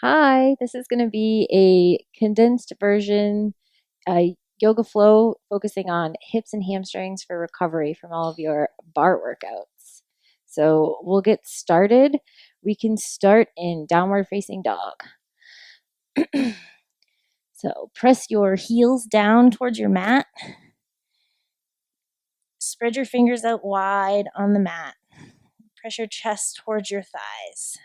Hi, this is going to be a condensed version, yoga flow focusing on hips and hamstrings for recovery from all of your bar workouts. So we'll get started. We can start in downward facing dog. So press your heels down towards your mat. Spread your fingers out wide on the mat. Press your chest towards your thighs.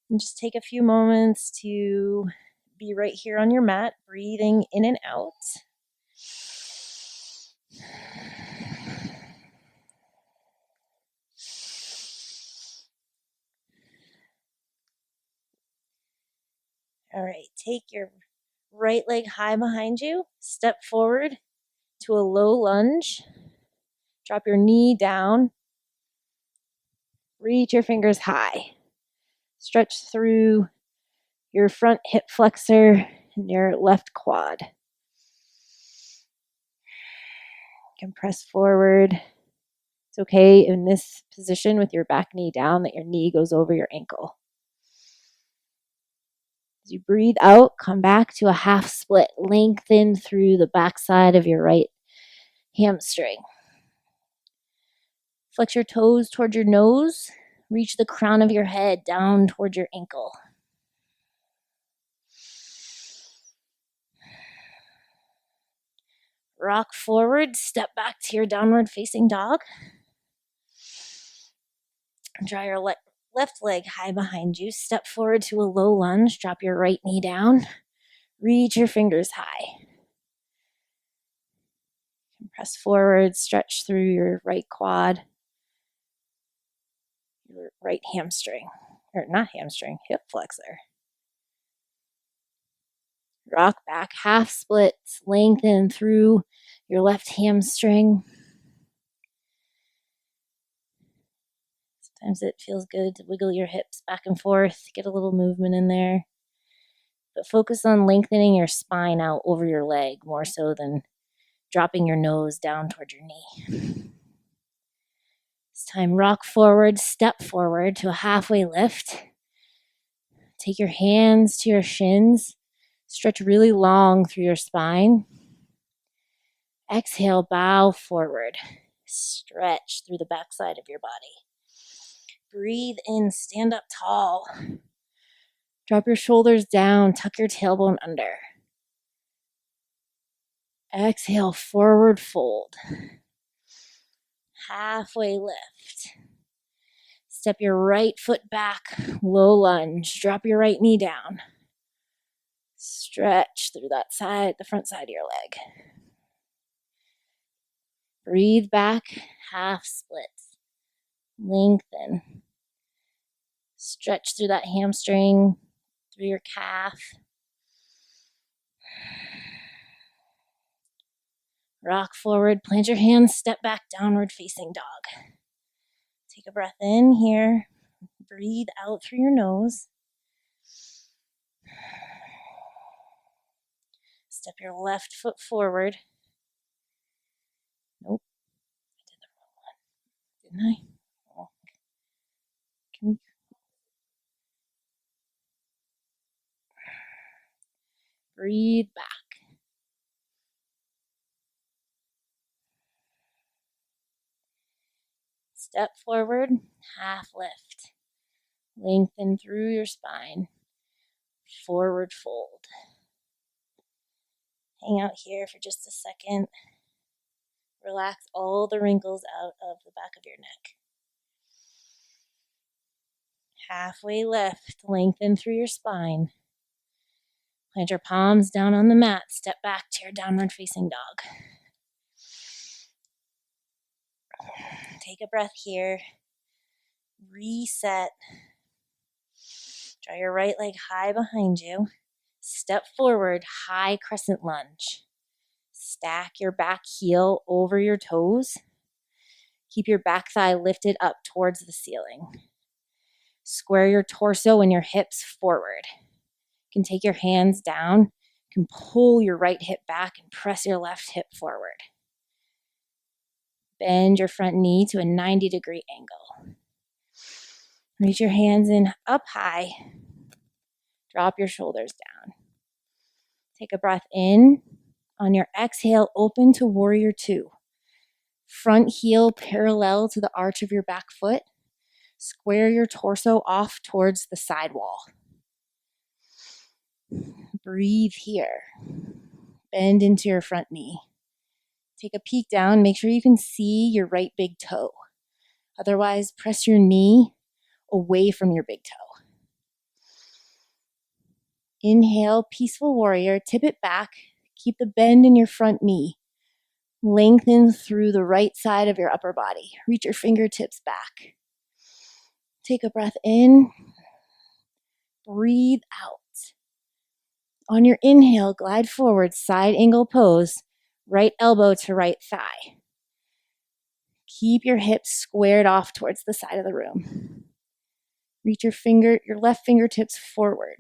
And just take a few moments to be right here on your mat, breathing in and out. All right, take your right leg high behind you, step forward to a low lunge, drop your knee down, reach your fingers high, stretch through your front hip flexor and your left quad. You can press forward. It's okay in this position with your back knee down that your knee goes over your ankle. As you breathe out, come back to a half split. Lengthen through the backside of your right hamstring. Flex your toes toward your nose. Reach the crown of your head down toward your ankle. Rock forward, step back to your downward facing dog. Draw your left leg high behind you. Step forward to a low lunge. Drop your right knee down. Reach your fingers high. Press forward, stretch through your right quad, your right hamstring, or not hamstring, hip flexor. Rock back, half splits, lengthen through your left hamstring. Sometimes it feels good to wiggle your hips back and forth, get a little movement in there. But focus on lengthening your spine out over your leg more so than dropping your nose down toward your knee. This time, rock forward, step forward to a halfway lift. Take your hands to your shins. Stretch really long through your spine. Exhale, bow forward. Stretch through the backside of your body. Breathe in, stand up tall. Drop your shoulders down, tuck your tailbone under. Exhale, forward fold. Halfway lift. Step your right foot back, low lunge. Drop your right knee down. Stretch through that side, the front side of your leg. Breathe back, half splits. Lengthen. Stretch through that hamstring, through your calf. Rock forward, plant your hands, step back, downward facing dog. Take a breath in here. Breathe out through your nose. Step your left foot forward. Nope, I did the wrong one, didn't I? Oh. Can we... Breathe back. Step forward, half lift. Lengthen through your spine. Forward fold. Hang out here for just a second. Relax all the wrinkles out of the back of your neck. Halfway lift, lengthen through your spine. Plant your palms down on the mat. Step back to your downward facing dog. Take a breath here. Reset. Draw your right leg high behind you. Step forward, high crescent lunge. Stack your back heel over your toes. Keep your back thigh lifted up towards the ceiling. Square your torso and your hips forward. You can take your hands down. You can pull your right hip back and press your left hip forward. Bend your front knee to a 90-degree angle. Reach your hands in up high. Drop your shoulders down. Take a breath in. On your exhale, open to warrior two. Front heel parallel to the arch of your back foot. Square your torso off towards the side wall. Breathe here. Bend into your front knee. Take a peek down. Make sure you can see your right big toe. Otherwise, press your knee away from your big toe. Inhale, peaceful warrior. Tip it back. Keep the bend in your front knee. Lengthen through the right side of your upper body. Reach your fingertips back. Take a breath in. Breathe out. On your inhale, glide forward, side angle pose. Right elbow to right thigh. Keep your hips squared off towards the side of the room. Reach your left fingertips forward.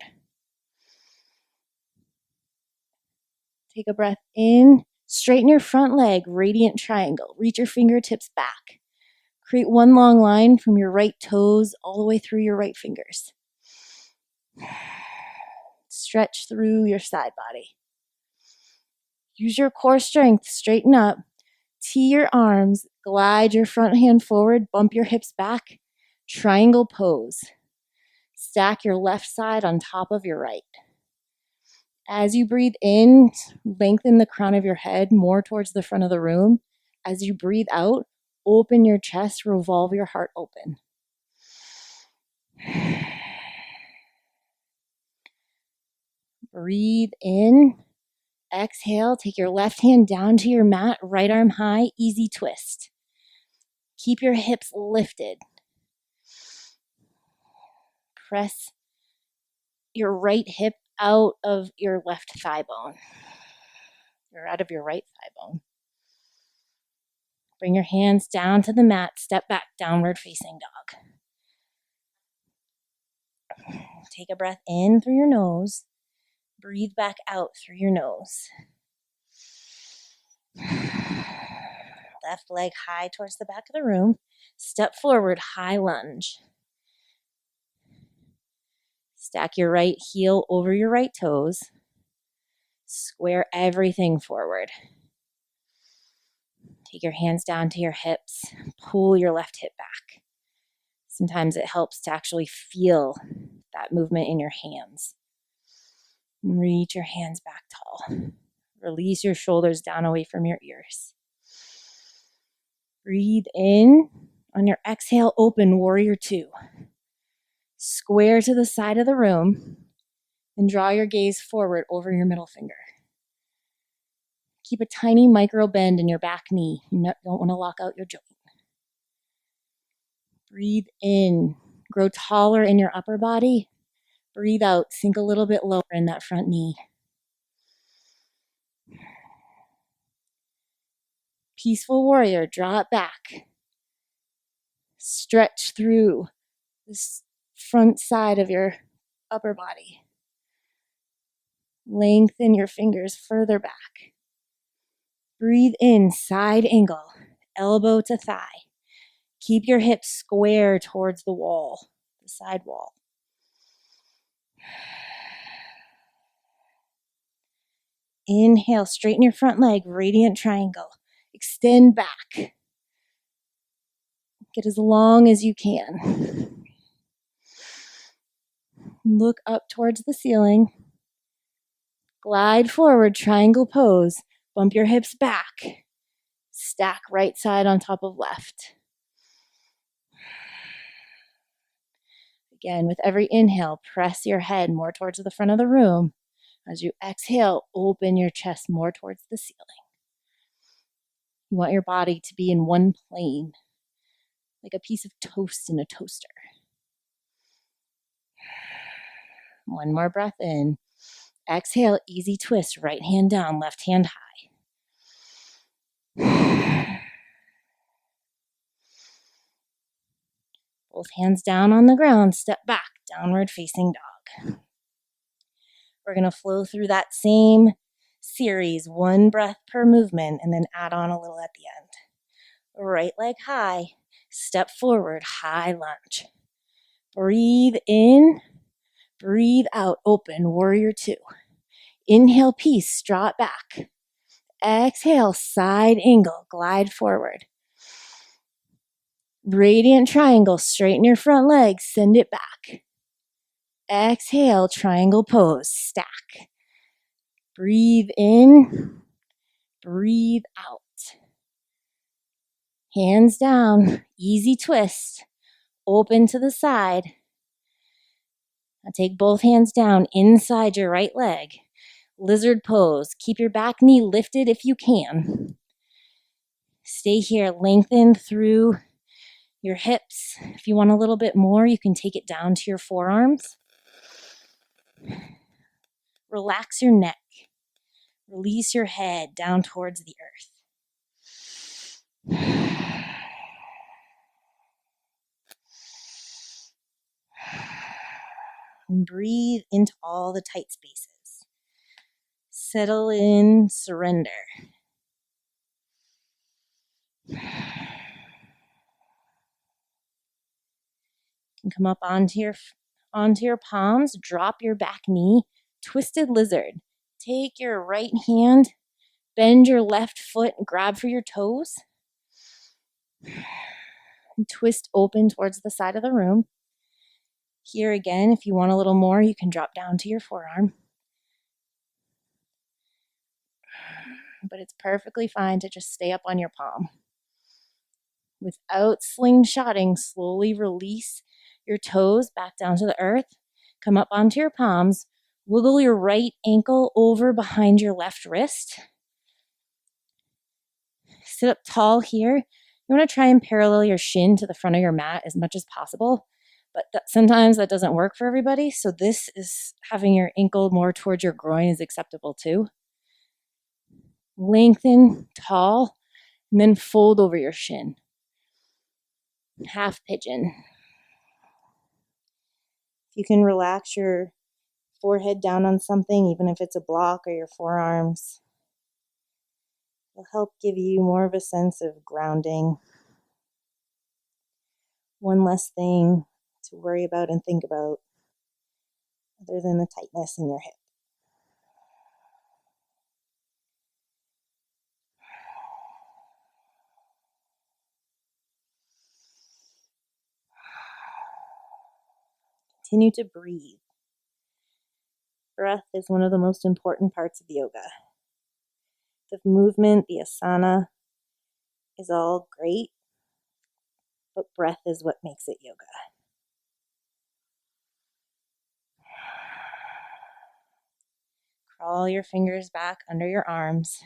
Take a breath in. Straighten your front leg, radiant triangle. Reach your fingertips back. Create one long line from your right toes all the way through your right fingers. Stretch through your side body. Use your core strength, straighten up. Tee your arms, glide your front hand forward, bump your hips back. Triangle pose. Stack your left side on top of your right. As you breathe in, lengthen the crown of your head more towards the front of the room. As you breathe out, open your chest, revolve your heart open. Breathe in. Exhale, take your left hand down to your mat, right arm high, easy twist. Keep your hips lifted. Press your right hip out of your left thigh bone, or out of your right thigh bone. Bring your hands down to the mat, step back, downward facing dog. Take a breath in through your nose. Breathe back out through your nose. Left leg high towards the back of the room. Step forward, high lunge. Stack your right heel over your right toes. Square everything forward. Take your hands down to your hips. Pull your left hip back. Sometimes it helps to actually feel that movement in your hands. Reach your hands back tall. Release your shoulders down away from your ears. Breathe in. On your exhale, open warrior two. Square to the side of the room and draw your gaze forward over your middle finger. Keep a tiny micro bend in your back knee. You don't want to lock out your joint. Breathe in. Grow taller in your upper body. Breathe out. Sink a little bit lower in that front knee. Peaceful warrior. Draw it back. Stretch through this front side of your upper body. Lengthen your fingers further back. Breathe in, side angle, elbow to thigh. Keep your hips square towards the wall, the side wall. Inhale, straighten your front leg, radiant triangle. Extend back. Get as long as you can. Look up towards the ceiling. Glide forward, triangle pose. Bump your hips back. Stack right side on top of left. Again, with every inhale, press your head more towards the front of the room. As you exhale, open your chest more towards the ceiling. You want your body to be in one plane, like a piece of toast in a toaster. One more breath in. Exhale, easy twist, right hand down, left hand high. Both hands down on the ground, step back, downward facing dog. We're going to flow through that same series, one breath per movement, and then add on a little at the end. Right leg high, step forward, high lunge. Breathe in, Breathe out, open, warrior two. Inhale, peace, draw it back. Exhale, side angle, glide forward. Radiant triangle, straighten your front leg, send it back. Exhale, triangle pose, stack. Breathe in, breathe out. Hands down, easy twist, open to the side. Now take both hands down inside your right leg. Lizard pose, keep your back knee lifted if you can. Stay here, lengthen through your hips. If you want a little bit more, you can take it down to your forearms. Relax your neck. Release your head down towards the earth. And breathe into all the tight spaces. Settle in, surrender. You can come up onto your palms, drop your back knee, twisted lizard. Take your right hand, bend your left foot, and grab for your toes. And twist open towards the side of the room. Here again, if you want a little more, you can drop down to your forearm. But it's perfectly fine to just stay up on your palm. Without slingshotting, slowly release your toes back down to the earth. Come up onto your palms. Wiggle your right ankle over behind your left wrist. Sit up tall here. You want to try and parallel your shin to the front of your mat as much as possible. But sometimes that doesn't work for everybody. So this is having your ankle more towards your groin is acceptable too. Lengthen, tall, and then fold over your shin. Half pigeon. You can relax your forehead down on something, even if it's a block or your forearms. It'll help give you more of a sense of grounding. One less thing to worry about and think about other than the tightness in your hip. Continue to breathe. Breath is one of the most important parts of yoga. The movement, the asana is all great, but breath is what makes it yoga. Crawl your fingers back under your arms.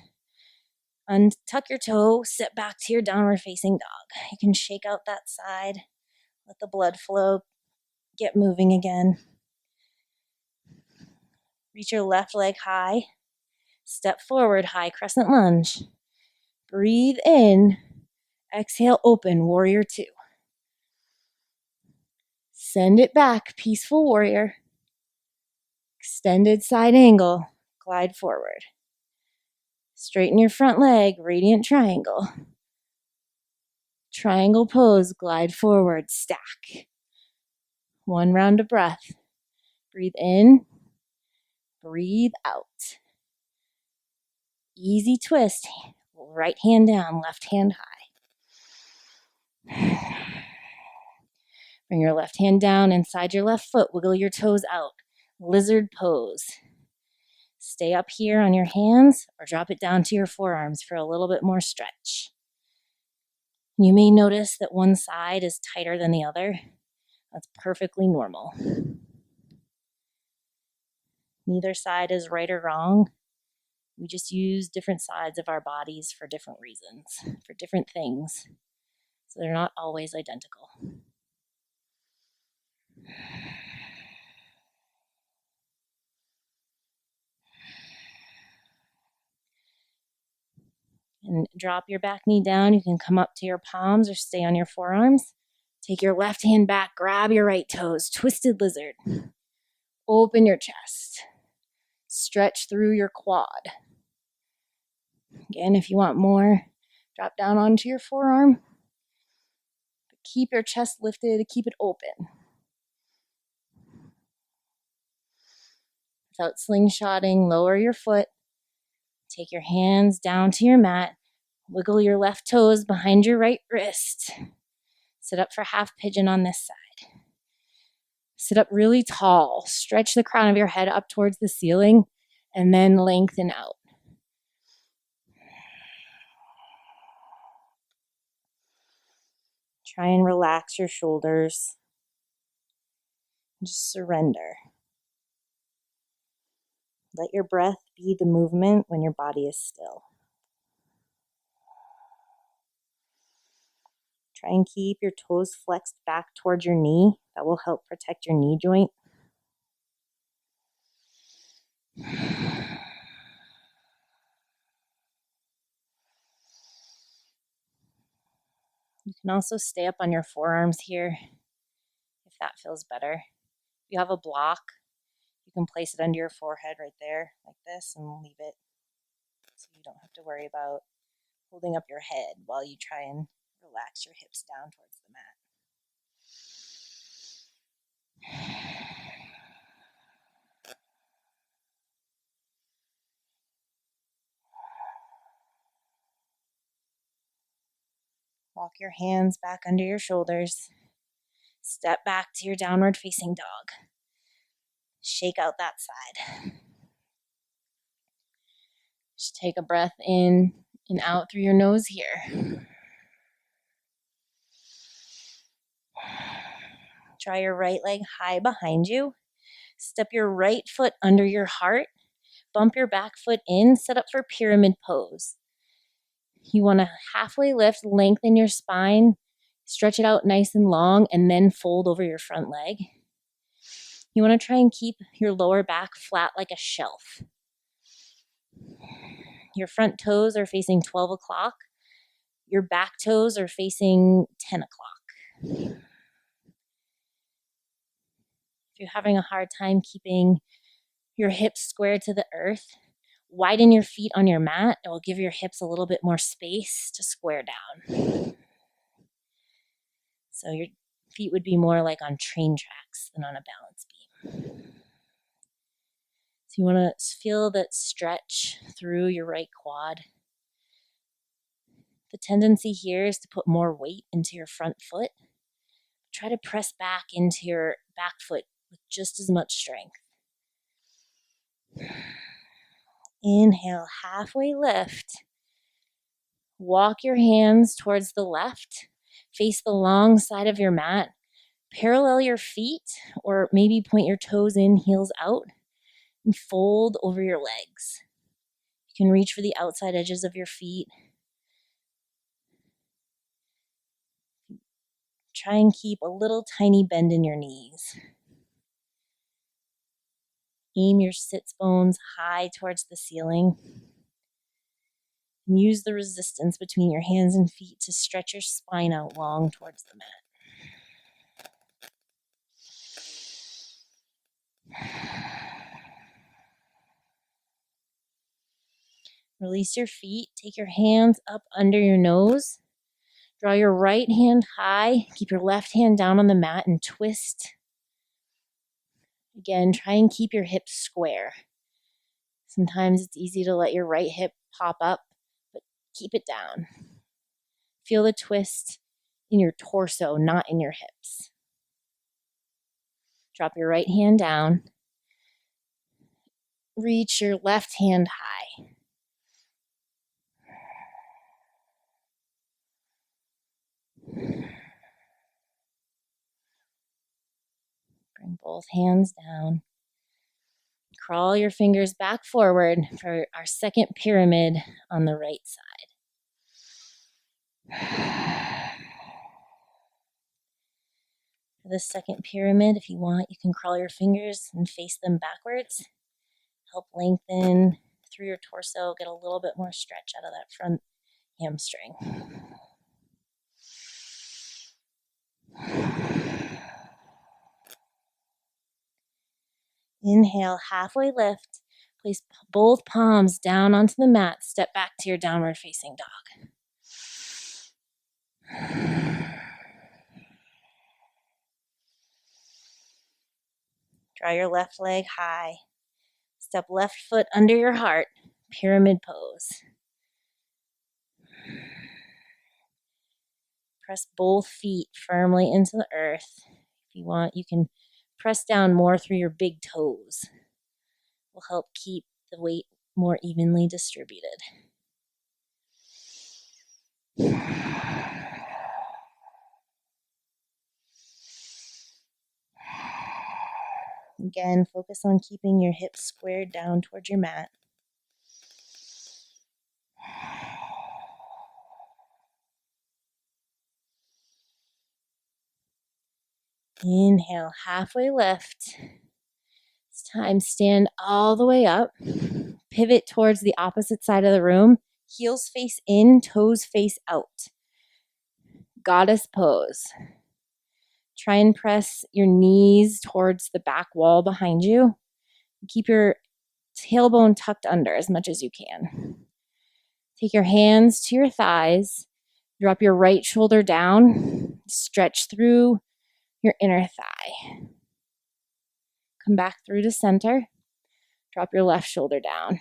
Untuck your toe, sit back to your downward facing dog. You can shake out that side, let the blood flow, get moving again. Reach your left leg high. Step forward, high crescent lunge. Breathe in. Exhale, open, warrior two. Send it back, peaceful warrior. Extended side angle, glide forward. Straighten your front leg, radiant triangle. Triangle pose, glide forward, stack. One round of breath. Breathe in, breathe out. Easy twist, right hand down, left hand high. Bring your left hand down inside your left foot, wiggle your toes out. Lizard pose. Stay up here on your hands or drop it down to your forearms for a little bit more stretch. You may notice that one side is tighter than the other. That's perfectly normal. Neither side is right or wrong. We just use different sides of our bodies for different reasons, for different things. So they're not always identical. And drop your back knee down. You can come up to your palms or stay on your forearms. Take your left hand back, grab your right toes, twisted lizard. Open your chest. Stretch through your quad. Again, if you want more, drop down onto your forearm. Keep your chest lifted, keep it open. Without slingshotting, lower your foot. Take your hands down to your mat. Wiggle your left toes behind your right wrist. Sit up for half pigeon on this side. Sit up really tall. Stretch the crown of your head up towards the ceiling and then lengthen out. Try and relax your shoulders. Just surrender. Let your breath be the movement when your body is still. Try and keep your toes flexed back towards your knee. That will help protect your knee joint. You can also stay up on your forearms here if that feels better. If you have a block, you can place it under your forehead right there like this and leave it so you don't have to worry about holding up your head while you try and relax your hips down towards the mat. Walk your hands back under your shoulders. Step back to your downward facing dog. Shake out that side. Just take a breath in and out through your nose here. Try your right leg high behind you. Step your right foot under your heart. Bump your back foot in. Set up for pyramid pose. You want to halfway lift, lengthen your spine, stretch it out nice and long, and then fold over your front leg. You want to try and keep your lower back flat like a shelf. Your front toes are facing 12 o'clock. Your back toes are facing 10 o'clock. If you're having a hard time keeping your hips square to the earth, widen your feet on your mat. It will give your hips a little bit more space to square down. So your feet would be more like on train tracks than on a balance beam. So you want to feel that stretch through your right quad. The tendency here is to put more weight into your front foot. Try to press back into your back foot with just as much strength. Inhale, halfway lift. Walk your hands towards the left. Face the long side of your mat. Parallel your feet, or maybe point your toes in, heels out, and fold over your legs. You can reach for the outside edges of your feet. Try and keep a little tiny bend in your knees. Aim your sits bones high towards the ceiling. And use the resistance between your hands and feet to stretch your spine out long towards the mat. Release your feet. Take your hands up under your nose. Draw your right hand high. Keep your left hand down on the mat and twist. Again, try and keep your hips square. Sometimes it's easy to let your right hip pop up, but keep it down. Feel the twist in your torso, not in your hips. Drop your right hand down. Reach your left hand high. Bring both hands down. Crawl your fingers back forward for our second pyramid on the right side. For the second pyramid, if you want, you can crawl your fingers and face them backwards. Help lengthen through your torso, get a little bit more stretch out of that front hamstring. Inhale, halfway lift. Place both palms down onto the mat. Step back to your downward facing dog. Draw your left leg high. Step left foot under your heart, pyramid pose. Press both feet firmly into the earth. If you want, you can press down more through your big toes. Will help keep the weight more evenly distributed. Again, focus on keeping your hips squared down towards your mat. Inhale, halfway lift. This time, stand all the way up. Pivot towards the opposite side of the room. Heels face in, toes face out. Goddess pose. Try and press your knees towards the back wall behind you. Keep your tailbone tucked under as much as you can. Take your hands to your thighs. Drop your right shoulder down. Stretch through your inner thigh. Come back through to center. Drop your left shoulder down.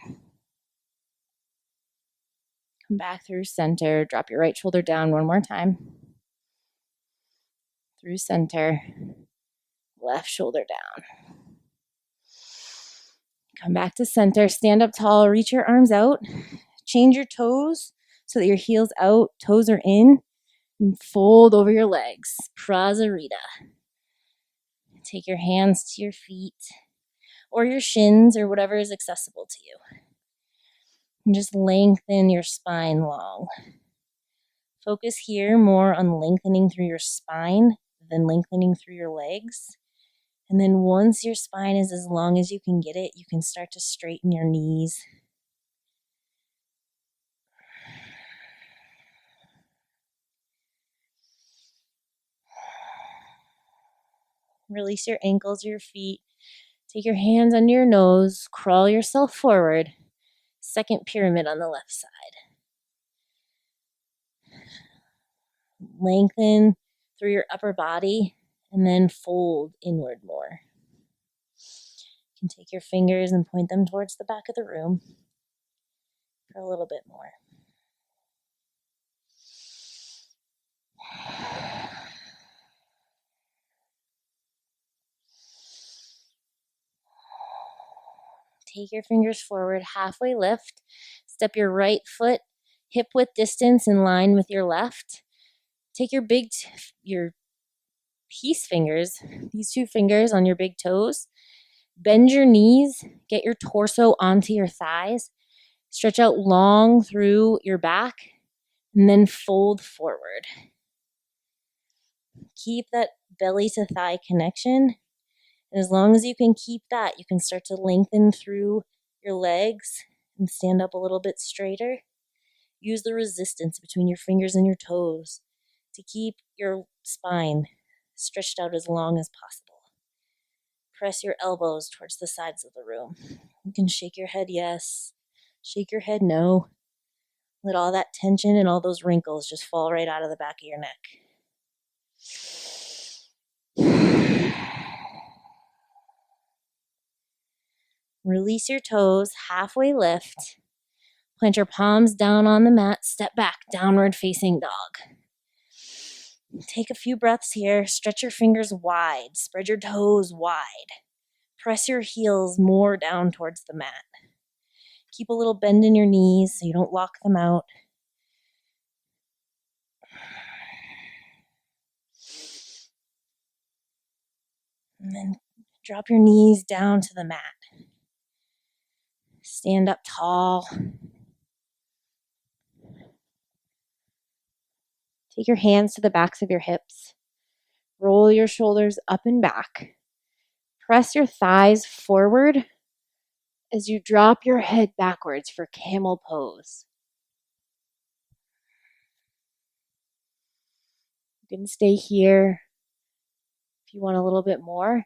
Come back through center. Drop your right shoulder down one more time. Through center. Left shoulder down. Come back to center. Stand up tall. Reach your arms out. Change your toes so that your heels out, toes are in. And fold over your legs. Prasarita. Take your hands to your feet or your shins or whatever is accessible to you. And just lengthen your spine long. Focus here more on lengthening through your spine than lengthening through your legs. And then once your spine is as long as you can get it, you can start to straighten your knees. Release your ankles or your feet. Take your hands under your nose. Crawl yourself forward. Second pyramid on the left side. Lengthen through your upper body and then fold inward more. You can take your fingers and point them towards the back of the room for a little bit more. Take your fingers forward, halfway lift. Step your right foot hip width distance in line with your left. Take your your peace fingers, these two fingers on your big toes. Bend your knees, get your torso onto your thighs. Stretch out long through your back and then fold forward. Keep that belly to thigh connection. And as long as you can keep that, you can start to lengthen through your legs and stand up a little bit straighter. Use the resistance between your fingers and your toes to keep your spine stretched out as long as possible. Press your elbows towards the sides of the room. You can shake your head yes, shake your head no. Let all that tension and all those wrinkles just fall right out of the back of your neck. Release your toes, halfway lift. Plant your palms down on the mat, step back, downward facing dog. Take a few breaths here, stretch your fingers wide, spread your toes wide. Press your heels more down towards the mat. Keep a little bend in your knees so you don't lock them out. And then drop your knees down to the mat. Stand up tall. Take your hands to the backs of your hips. Roll your shoulders up and back. Press your thighs forward as you drop your head backwards for camel pose. You can stay here. If you want a little bit more,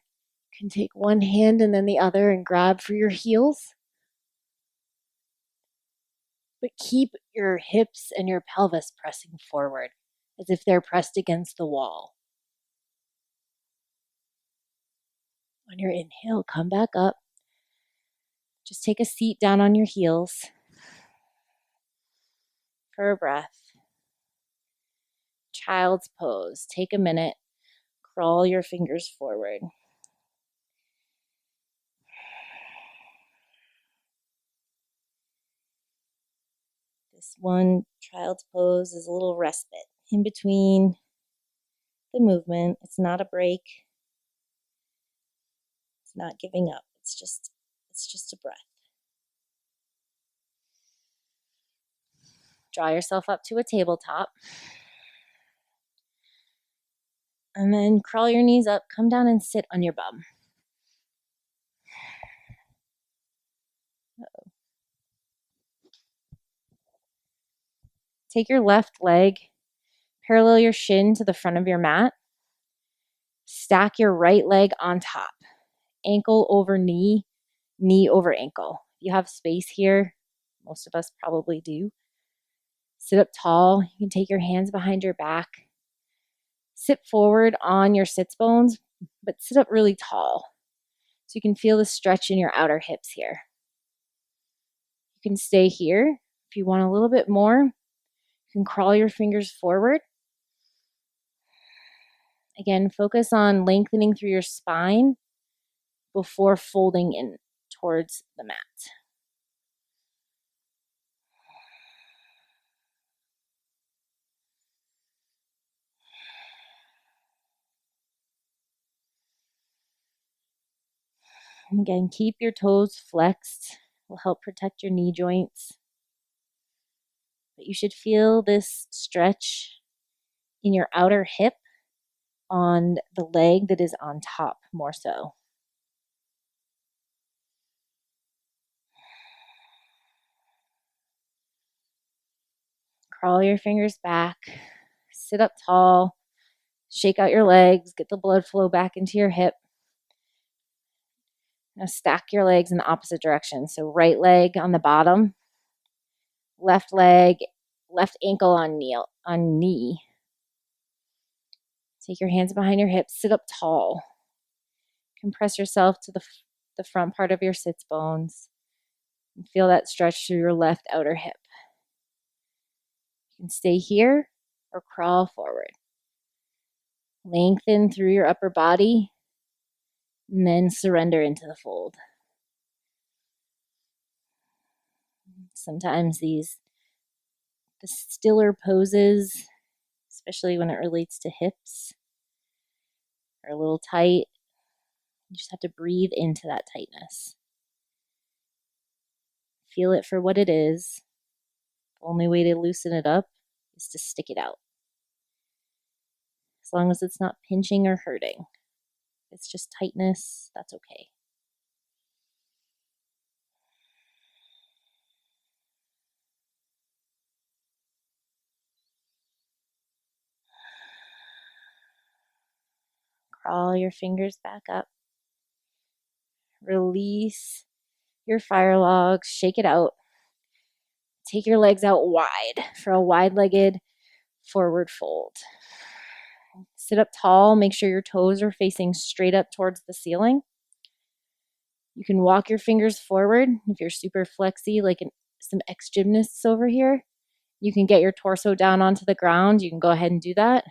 you can take one hand and then the other and grab for your heels. But keep your hips and your pelvis pressing forward as if they're pressed against the wall. On your inhale, come back up. Just take a seat down on your heels for a breath. Child's pose. Take a minute. Crawl your fingers forward. This one, child's pose, is a little respite in between the movement. It's not a break. It's not giving up. It's just a breath. Draw yourself up to a tabletop. And then crawl your knees up, come down and sit on your bum. Take your left leg, parallel your shin to the front of your mat. Stack your right leg on top. Ankle over knee, knee over ankle. You have space here. Most of us probably do. Sit up tall. You can take your hands behind your back. Sit forward on your sits bones, but sit up really tall so you can feel the stretch in your outer hips here. You can stay here. If you want a little bit more, you can crawl your fingers forward. Again, focus on lengthening through your spine before folding in towards the mat. And again, keep your toes flexed. Will help protect your knee joints. But you should feel this stretch in your outer hip on the leg that is on top more so. Crawl your fingers back. Sit up tall. Shake out your legs. Get the blood flow back into your hip. Now stack your legs in the opposite direction. So right leg on the bottom, left leg, left ankle on knee. Take your hands behind your hips. Sit up tall. Compress yourself to the front part of your sits bones. And feel that stretch through your left outer hip. You can stay here or crawl forward. Lengthen through your upper body and then surrender into the fold. Sometimes the stiller poses, especially when it relates to hips, are a little tight. You just have to breathe into that tightness. Feel it for what it is. The only way to loosen it up is to stick it out. As long as it's not pinching or hurting. If it's just tightness, that's okay. Crawl your fingers back up. Release your fire logs. Shake it out. Take your legs out wide for a wide-legged forward fold. Sit up tall. Make sure your toes are facing straight up towards the ceiling. You can walk your fingers forward. If you're super flexy, like some ex-gymnasts over here, you can get your torso down onto the ground. You can go ahead and do that.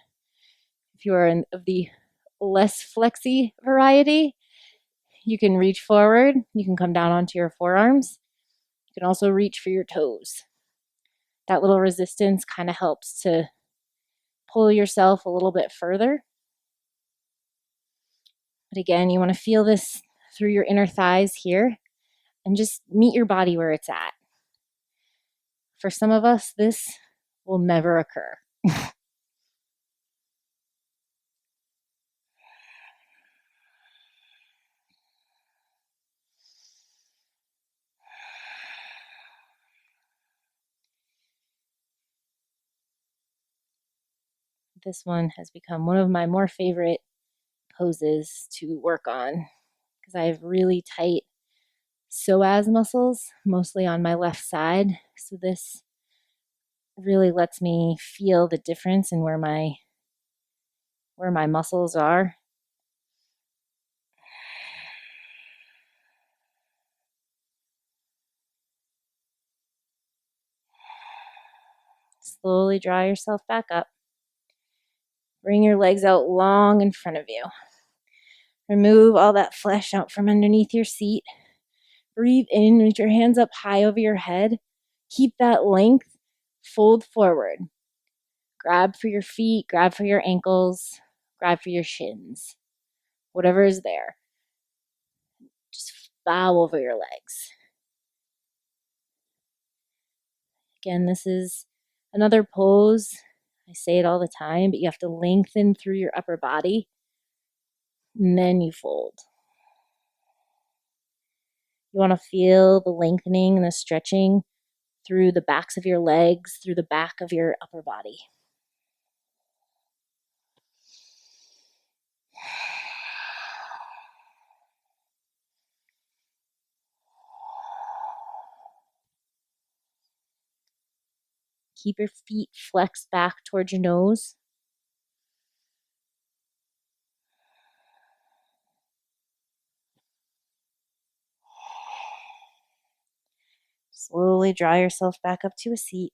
If you are of the less flexy variety, you can reach forward. You can come down onto your forearms. You can also reach for your toes. That little resistance kind of helps to pull yourself a little bit further. But again, you want to feel this through your inner thighs here and just meet your body where it's at. For some of us, this will never occur. This one has become one of my more favorite poses to work on because I have really tight psoas muscles, mostly on my left side. So this really lets me feel the difference in where my muscles are. Slowly draw yourself back up. Bring your legs out long in front of you. Remove all that flesh out from underneath your seat. Breathe in with your hands up high over your head. Keep that length. Fold forward. Grab for your feet, grab for your ankles, grab for your shins. Whatever is there. Just bow over your legs. Again, this is another pose. I say it all the time, but you have to lengthen through your upper body, and then you fold. You want to feel the lengthening and the stretching through the backs of your legs, through the back of your upper body. Keep your feet flexed back towards your nose. Slowly draw yourself back up to a seat.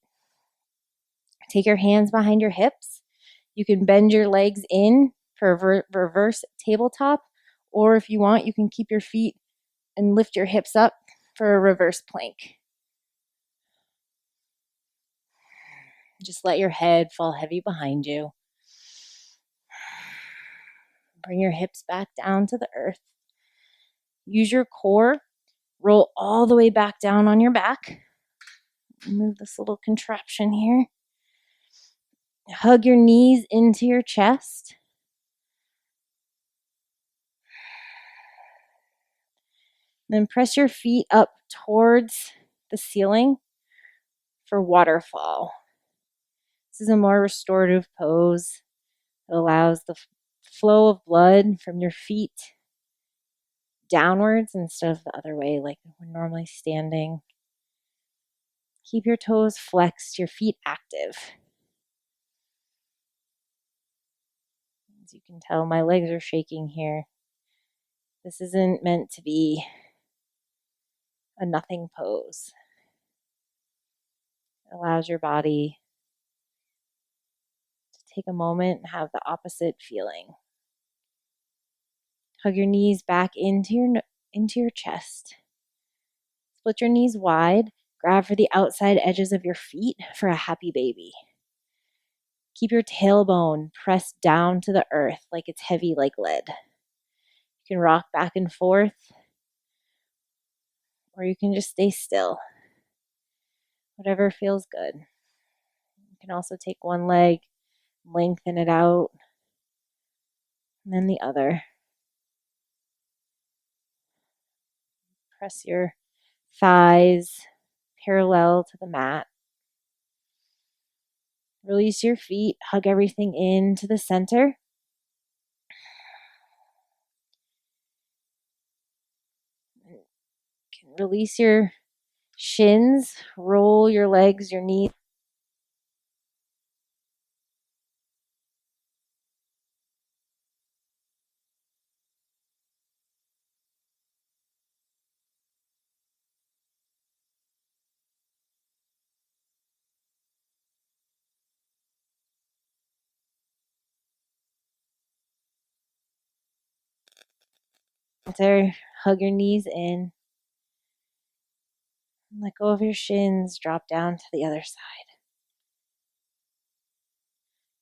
Take your hands behind your hips. You can bend your legs in for a reverse tabletop, or if you want, you can keep your feet and lift your hips up for a reverse plank. Just let your head fall heavy behind you. Bring your hips back down to the earth. Use your core. Roll all the way back down on your back. Move this little contraption here. Hug your knees into your chest. Then press your feet up towards the ceiling for waterfall. This is a more restorative pose. It allows the flow of blood from your feet downwards instead of the other way like we're normally standing. Keep your toes flexed, your feet active. As you can tell, my legs are shaking here. This isn't meant to be a nothing pose. It allows your body to take a moment and have the opposite feeling. Hug your knees back into your chest. Split your knees wide. Grab for the outside edges of your feet for a happy baby. Keep your tailbone pressed down to the earth like it's heavy like lead. You can rock back and forth, or you can just stay still. Whatever feels good. You can also take one leg, lengthen it out, and then the other. Press your thighs parallel to the mat. Release your feet, hug everything into the center. You can release your shins, roll your legs, your knees. Center, hug your knees in. Let go of your shins, drop down to the other side.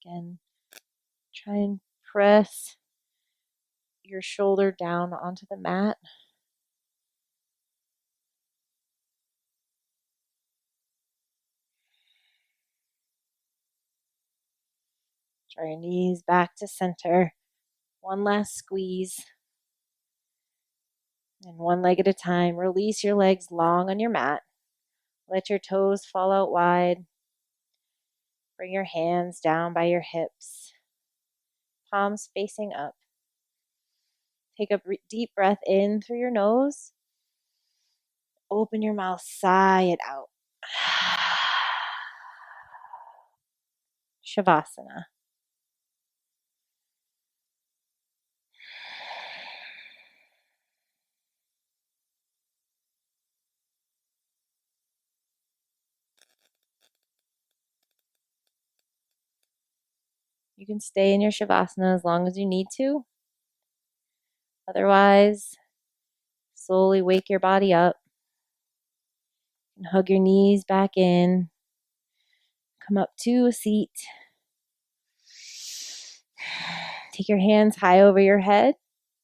Again, try and press your shoulder down onto the mat. Draw your knees back to center. One last squeeze. And one leg at a time. Release your legs long on your mat. Let your toes fall out wide. Bring your hands down by your hips. Palms facing up. Take a deep breath in through your nose. Open your mouth, sigh it out. Shavasana. You can stay in your Shavasana as long as you need to. Otherwise, slowly wake your body up and hug your knees back in. Come up to a seat. Take your hands high over your head.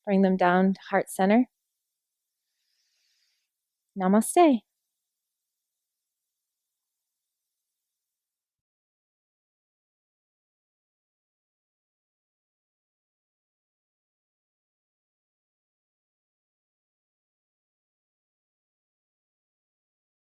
Bring them down to heart center. Namaste.